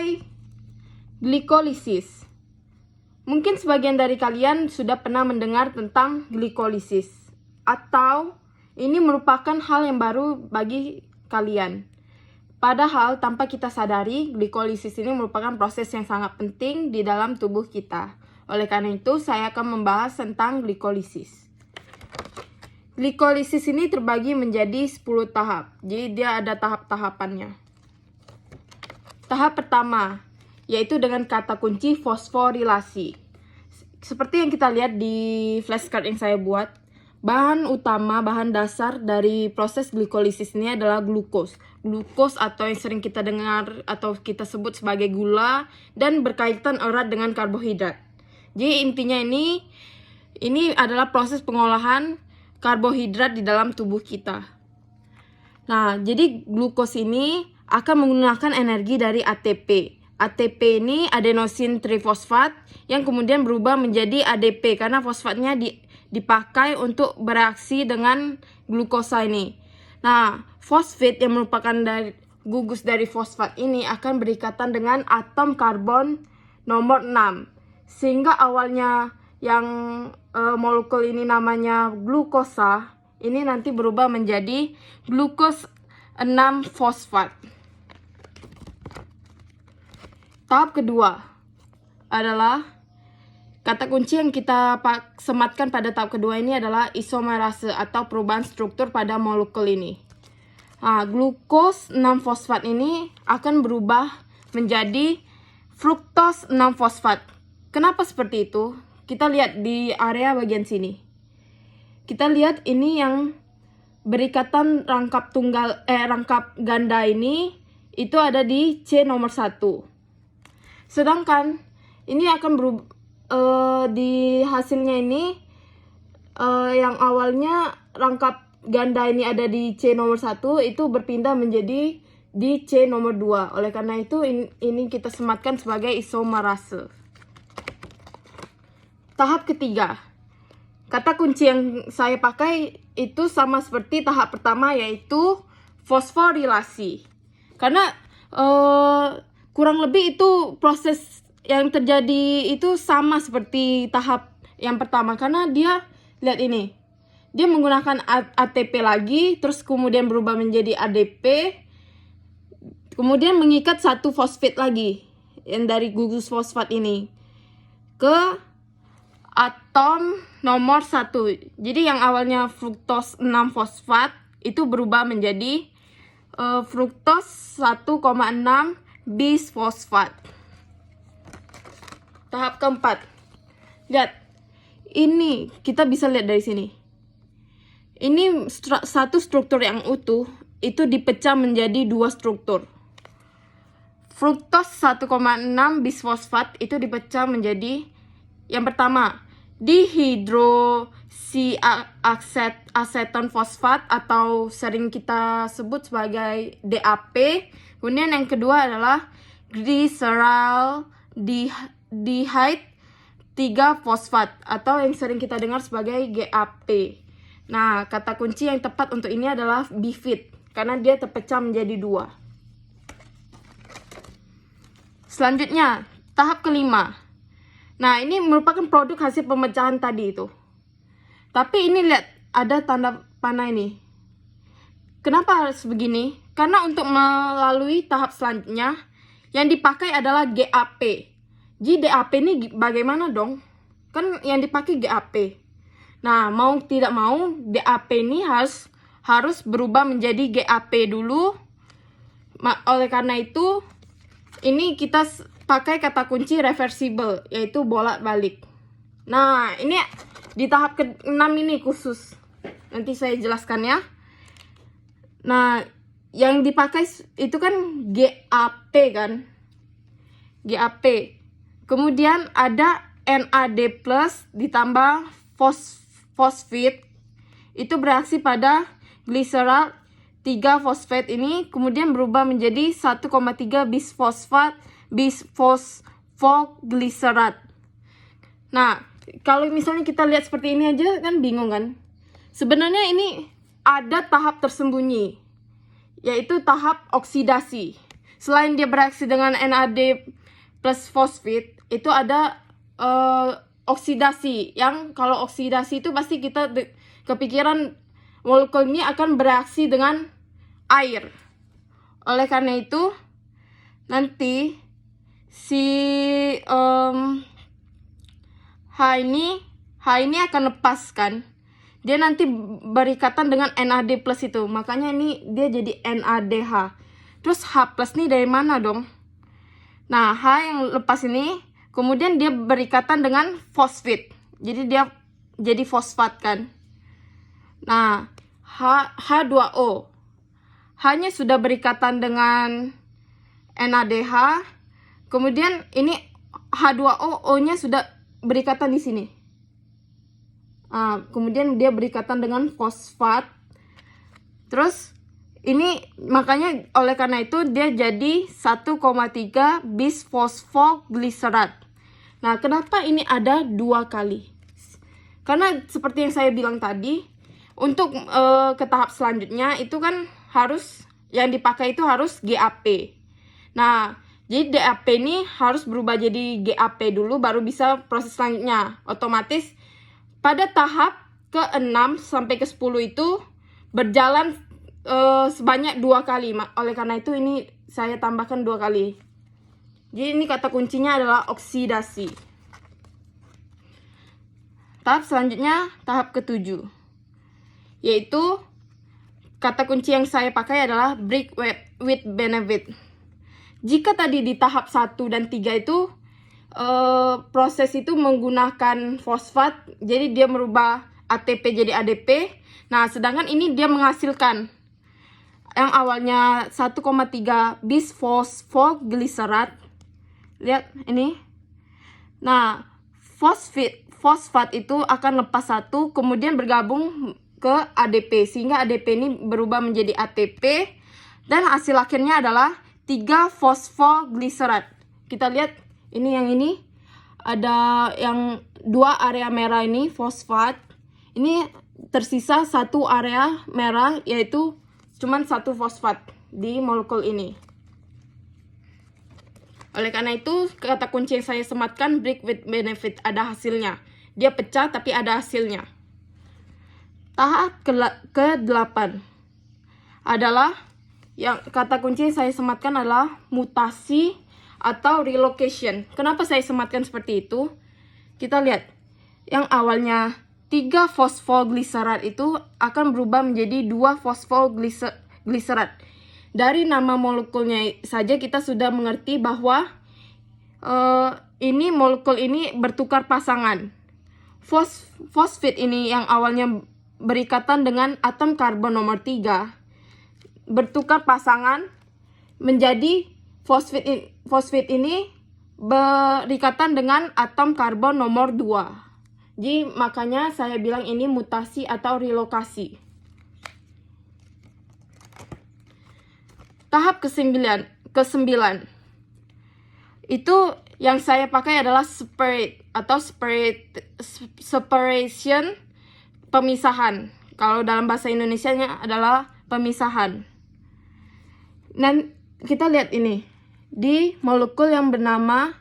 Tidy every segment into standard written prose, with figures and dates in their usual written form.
sampai glikolisis. Mungkin sebagian dari kalian sudah pernah mendengar tentang glikolisis, atau ini merupakan hal yang baru bagi kalian. Padahal tanpa kita sadari, glikolisis ini merupakan proses yang sangat penting di dalam tubuh kita. Oleh karena itu, saya akan membahas tentang glikolisis. Glikolisis ini terbagi menjadi 10 tahap. Jadi dia ada tahap-tahapannya. Tahap pertama, yaitu dengan kata kunci fosforilasi. Seperti yang kita lihat di flashcard yang saya buat, bahan utama, bahan dasar dari proses glikolisis ini adalah glukos. Glukos atau yang sering kita dengar atau kita sebut sebagai gula dan berkaitan erat dengan karbohidrat. Jadi intinya ini adalah proses pengolahan karbohidrat di dalam tubuh kita. Nah, jadi glukos ini akan menggunakan energi dari ATP. ATP ini adenosin trifosfat yang kemudian berubah menjadi ADP karena fosfatnya dipakai untuk bereaksi dengan glukosa ini. Nah, fosfat yang merupakan gugus dari fosfat ini akan berikatan dengan atom karbon nomor 6. Sehingga awalnya yang molekul ini namanya glukosa, ini nanti berubah menjadi glukos 6 fosfat. Tahap kedua adalah kata kunci yang kita sematkan pada tahap kedua ini adalah isomerase atau perubahan struktur pada molekul ini. Nah, glukos 6 fosfat ini akan berubah menjadi fruktos 6 fosfat. Kenapa seperti itu? Kita lihat di area bagian sini. Kita lihat ini yang berikatan rangkap ganda ini itu ada di C nomor 1. Sedangkan ini akan berubah di hasilnya ini yang awalnya rangkap ganda ini ada di C nomor 1 itu berpindah menjadi di C nomor 2. Oleh karena itu ini kita sematkan sebagai isomerase. Tahap ketiga. Kata kunci yang saya pakai itu sama seperti tahap pertama, yaitu fosforilasi. Karena kurang lebih itu proses yang terjadi itu sama seperti tahap yang pertama. Karena dia, lihat ini, dia menggunakan ATP lagi, terus kemudian berubah menjadi ADP, kemudian mengikat satu fosfat lagi yang dari gugus fosfat ini ke atom nomor 1. Jadi yang awalnya fruktos 6 fosfat itu berubah menjadi fruktos 1,6 bisfosfat. Tahap keempat. Lihat. Ini kita bisa lihat dari sini. Ini satu struktur yang utuh itu dipecah menjadi 2 struktur. Fruktos 1,6 bisfosfat itu dipecah menjadi yang pertama, dihidroksiaseton fosfat atau sering kita sebut sebagai DAP. Kemudian yang kedua adalah glyceraldehyde 3 fosfat atau yang sering kita dengar sebagai GAP. Nah, kata kunci yang tepat untuk ini adalah bifid karena dia terpecah menjadi 2. Selanjutnya, tahap kelima. Nah, ini merupakan produk hasil pemecahan tadi itu. Tapi ini lihat, ada tanda panah ini. Kenapa harus begini? Karena untuk melalui tahap selanjutnya, yang dipakai adalah GAP. Jadi DAP ini bagaimana dong? Kan yang dipakai GAP. Nah, mau tidak mau, DAP ini harus berubah menjadi GAP dulu. Oleh karena itu, ini kita pakai kata kunci reversible, yaitu bolak-balik. Nah, ini di tahap ke-6 ini khusus. Nanti saya jelaskan ya. Nah, yang dipakai itu kan GAP kan. GAP. Kemudian ada NAD+ ditambah fosfat. Itu bereaksi pada glycerol 3 fosfat ini kemudian berubah menjadi 1,3 bisfosfoglycerat. Nah, kalau misalnya kita lihat seperti ini aja kan bingung kan? Sebenarnya ini ada tahap tersembunyi, yaitu tahap oksidasi. selain dia bereaksi dengan NAD plus fosfat, itu ada oksidasi. Yang kalau oksidasi itu pasti kita kepikiran molekul ini akan bereaksi dengan air. Oleh karena itu nanti si H ini akan lepas kan. Dia nanti berikatan dengan NAD plus itu. Makanya ini dia jadi NADH. Terus H plus ini dari mana dong? Nah, H yang lepas ini kemudian dia berikatan dengan fosfat. Jadi dia jadi fosfat kan. Nah, H2O. H-nya sudah berikatan dengan NADH. Kemudian ini H2O, O-nya sudah berikatan di sini. Kemudian dia berikatan dengan fosfat. Terus ini makanya oleh karena itu dia jadi 1,3 bisfosfogliserat. Nah, kenapa ini ada 2 kali? Karena seperti yang saya bilang tadi, untuk ke tahap selanjutnya itu kan harus yang dipakai itu harus GAP. Nah, jadi DAP ini harus berubah jadi GAP dulu baru bisa proses selanjutnya. Otomatis pada tahap ke-6 sampai ke-10 itu berjalan sebanyak 2 kali. Oleh karena itu ini saya tambahkan 2 kali. Jadi ini kata kuncinya adalah oksidasi. Tahap selanjutnya tahap ke-7. Yaitu kata kunci yang saya pakai adalah break with benefit. Jika tadi di tahap 1 dan 3 itu proses itu menggunakan fosfat, jadi dia merubah ATP jadi ADP. Nah, sedangkan ini dia menghasilkan yang awalnya 1,3 bisfosfogliserat. Lihat ini. Nah, fosfat itu akan lepas satu, kemudian bergabung ke ADP, sehingga ADP ini berubah menjadi ATP, dan hasil akhirnya adalah 3 fosfogliserat. Kita lihat ini ada yang 2 area merah ini fosfat. Ini tersisa 1 area merah, yaitu cuman 1 fosfat di molekul ini. Oleh karena itu kata kunci yang saya sematkan break with benefit, ada hasilnya. Dia pecah tapi ada hasilnya. Tahap ke-8 adalah yang kata kunci yang saya sematkan adalah mutasi atau relocation. Kenapa saya sematkan seperti itu? Kita lihat, yang awalnya 3 fosfogliserat itu akan berubah menjadi 2 fosfogliserat. Dari nama molekulnya saja kita sudah mengerti bahwa ini molekul ini bertukar pasangan. Fosfat ini yang awalnya berikatan dengan atom karbon nomor 3 bertukar pasangan menjadi fosfat ini berikatan dengan atom karbon nomor 2. Jadi makanya saya bilang ini mutasi atau relokasi. Tahap ke-9 itu yang saya pakai adalah separate atau separation, pemisahan. Kalau dalam bahasa Indonesianya adalah pemisahan. Dan kita lihat ini di molekul yang bernama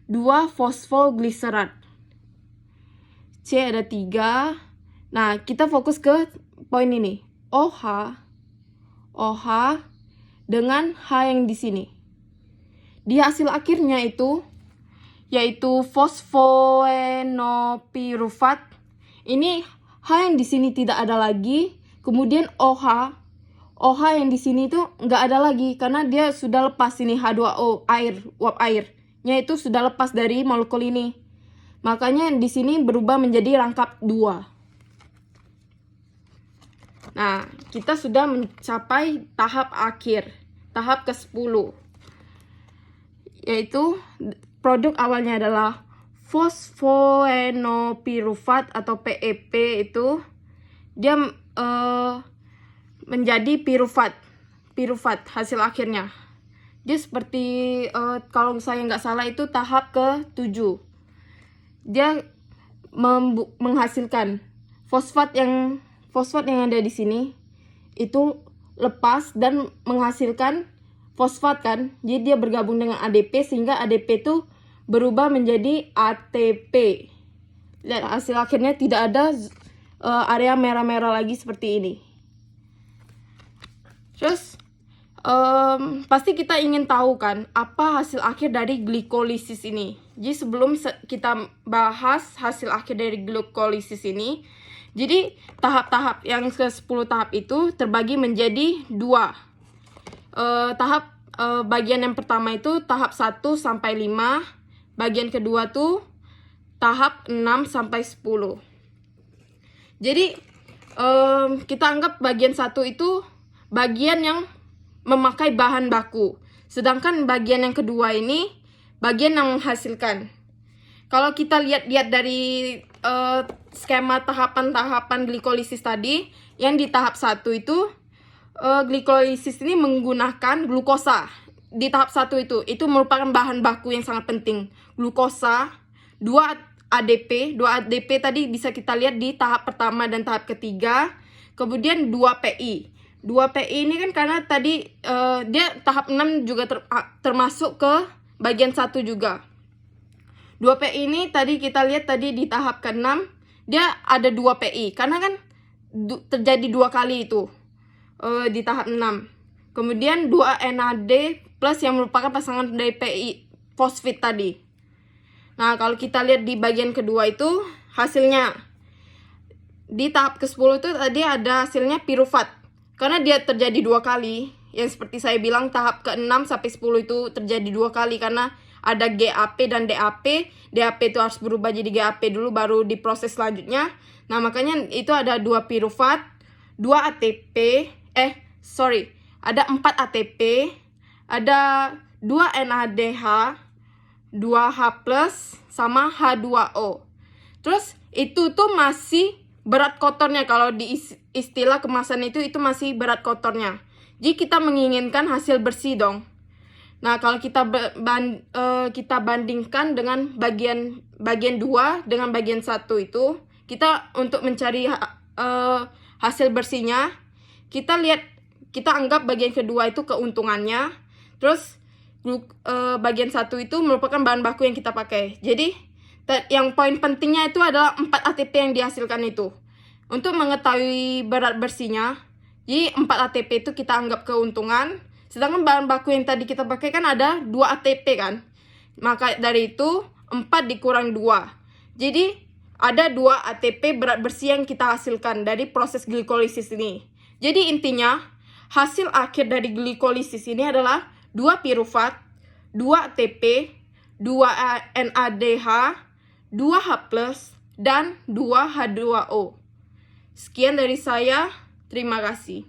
2 fosfogliserat. C ada 3. Nah, kita fokus ke poin ini. OH dengan H yang di sini. Di hasil akhirnya itu yaitu fosfoenopirufat. Ini H yang di sini tidak ada lagi. Kemudian OH yang di sini itu nggak ada lagi karena dia sudah lepas ini H2O, uap airnya itu sudah lepas dari molekul ini. Makanya di sini berubah menjadi rangkap 2. Nah, kita sudah mencapai tahap akhir, tahap ke-10. Yaitu produk awalnya adalah fosfoenopirufat atau PEP itu dia menjadi pirufat hasil akhirnya. Dia seperti kalau saya nggak salah itu tahap ke-7. Dia menghasilkan fosfat yang ada di sini itu lepas dan menghasilkan fosfat kan. Jadi dia bergabung dengan ADP sehingga ADP itu berubah menjadi ATP. Lihat hasil akhirnya tidak ada area merah-merah lagi seperti ini. Terus pasti kita ingin tahu kan apa hasil akhir dari glikolisis ini. Jadi sebelum kita bahas hasil akhir dari glikolisis ini, jadi tahap-tahap yang ke-10 tahap itu terbagi menjadi 2. Bagian yang pertama itu tahap 1 sampai 5, bagian kedua tuh tahap 6 sampai 10. Jadi kita anggap bagian 1 itu bagian yang memakai bahan baku. Sedangkan bagian yang kedua ini bagian yang menghasilkan. Kalau kita lihat dari skema tahapan-tahapan glikolisis tadi, yang di tahap 1 itu glikolisis ini menggunakan glukosa. Di tahap 1 itu merupakan bahan baku yang sangat penting. Glukosa, 2 ADP tadi bisa kita lihat di tahap pertama dan tahap ketiga. Kemudian 2 PI. 2 PI ini kan karena tadi dia tahap 6 juga termasuk ke bagian 1 juga. 2 PI ini tadi kita lihat tadi di tahap ke-6 dia ada 2 PI karena kan terjadi 2 kali itu di tahap 6. Kemudian 2 NAD plus yang merupakan pasangan dari PI fosfat tadi. Nah, kalau kita lihat di bagian kedua itu hasilnya di tahap ke-10 itu tadi ada hasilnya pirufat. Karena dia terjadi 2 kali, yang seperti saya bilang tahap ke-6 sampai 10 itu terjadi 2 kali karena ada GAP dan DAP. DAP itu harus berubah jadi GAP dulu baru diproses selanjutnya. Nah, makanya itu ada 2 pirufat, 2 ATP, ada 4 ATP, ada 2 NADH, 2 H+, sama H2O. Terus itu tuh masih berat kotornya, kalau di istilah kemasan itu masih berat kotornya. Jadi kita menginginkan hasil bersih dong. Nah, kalau kita bandingkan dengan bagian 2 dengan bagian 1 itu, kita untuk mencari hasil bersihnya, kita anggap bagian kedua itu keuntungannya. Terus bagian 1 itu merupakan bahan baku yang kita pakai. Jadi yang poin pentingnya itu adalah 4 ATP yang dihasilkan itu. Untuk mengetahui berat bersihnya, jadi 4 ATP itu kita anggap keuntungan. Sedangkan bahan baku yang tadi kita pakai kan ada 2 ATP kan. Maka dari itu 4 dikurang 2. Jadi ada 2 ATP berat bersih yang kita hasilkan dari proses glikolisis ini. Jadi intinya hasil akhir dari glikolisis ini adalah 2 pirufat, 2 ATP, 2 NADH, 2 H+, dan 2 H2O. Sekian dari saya, terima kasih.